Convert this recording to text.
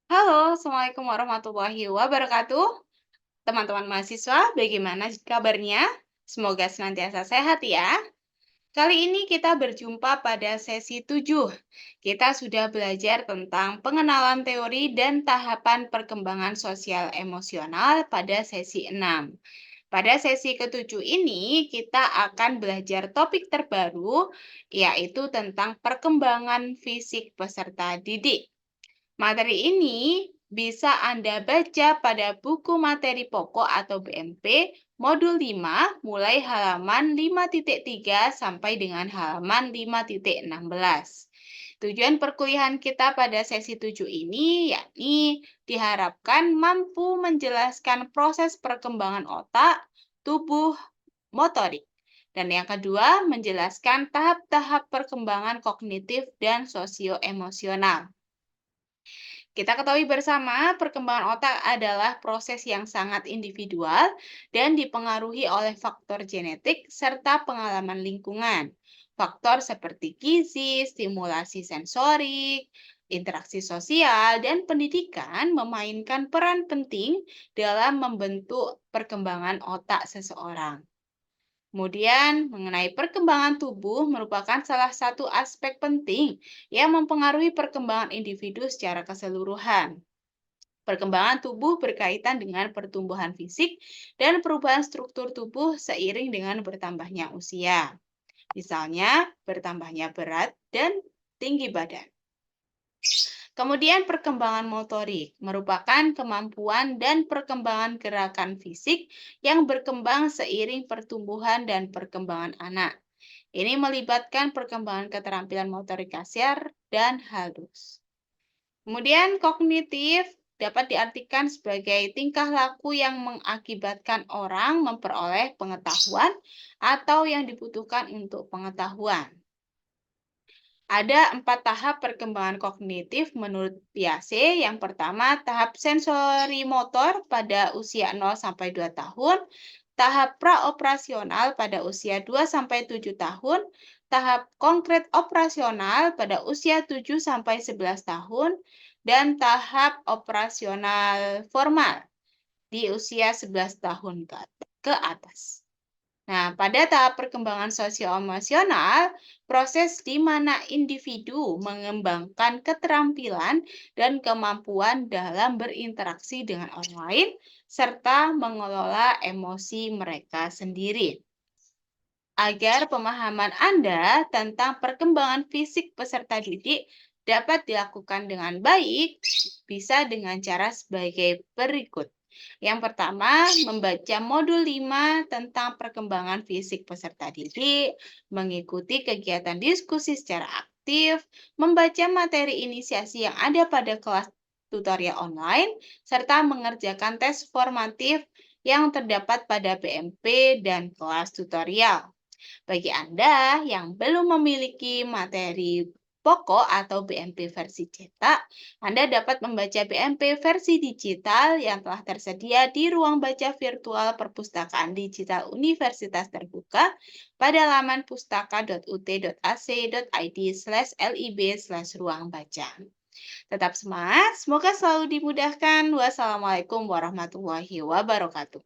Halo, Assalamualaikum warahmatullahi wabarakatuh. Teman-teman mahasiswa, bagaimana kabarnya? Semoga senantiasa sehat ya. Kali ini kita berjumpa pada sesi 7. Kita sudah belajar tentang pengenalan teori dan tahapan perkembangan sosial emosional pada sesi 6. Pada sesi ketujuh ini, kita akan belajar topik terbaru, yaitu tentang perkembangan fisik peserta didik. Materi ini bisa Anda baca pada buku materi pokok atau BMP modul 5 mulai halaman 5.3 sampai dengan halaman 5.16. Tujuan perkuliahan kita pada sesi 7 ini yakni diharapkan mampu menjelaskan proses perkembangan otak, tubuh, motorik. Dan yang kedua, menjelaskan tahap-tahap perkembangan kognitif dan sosioemosional. Kita ketahui bersama, perkembangan otak adalah proses yang sangat individual dan dipengaruhi oleh faktor genetik serta pengalaman lingkungan. Faktor seperti gizi, stimulasi sensorik, interaksi sosial, dan pendidikan memainkan peran penting dalam membentuk perkembangan otak seseorang. Kemudian, mengenai perkembangan tubuh merupakan salah satu aspek penting yang mempengaruhi perkembangan individu secara keseluruhan. Perkembangan tubuh berkaitan dengan pertumbuhan fisik dan perubahan struktur tubuh seiring dengan bertambahnya usia. Misalnya, bertambahnya berat dan tinggi badan. Kemudian perkembangan motorik merupakan kemampuan dan perkembangan gerakan fisik yang berkembang seiring pertumbuhan dan perkembangan anak. Ini melibatkan perkembangan keterampilan motorik kasar dan halus. Kemudian kognitif dapat diartikan sebagai tingkah laku yang mengakibatkan orang memperoleh pengetahuan atau yang dibutuhkan untuk pengetahuan. Ada 4 tahap perkembangan kognitif menurut Piaget. Yang pertama, tahap sensori motor pada usia 0 sampai 2 tahun, tahap praoperasional pada usia 2 sampai 7 tahun, tahap konkret operasional pada usia 7 sampai 11 tahun, dan tahap operasional formal di usia 11 tahun ke atas. Nah, pada tahap perkembangan sosio-emosional, proses di mana individu mengembangkan keterampilan dan kemampuan dalam berinteraksi dengan orang lain, serta mengelola emosi mereka sendiri. Agar pemahaman Anda tentang perkembangan fisik peserta didik dapat dilakukan dengan baik, bisa dengan cara sebagai berikut. Yang pertama, membaca modul 5 tentang perkembangan fisik peserta didik, mengikuti kegiatan diskusi secara aktif, membaca materi inisiasi yang ada pada kelas tutorial online, serta mengerjakan tes formatif yang terdapat pada BMP dan kelas tutorial. Bagi Anda yang belum memiliki materi pokok atau BMP versi cetak, Anda dapat membaca BMP versi digital yang telah tersedia di ruang baca virtual Perpustakaan Digital Universitas Terbuka pada laman pustaka.ut.ac.id/lib/ruangbaca. Tetap semangat, semoga selalu dimudahkan. Wassalamualaikum warahmatullahi wabarakatuh.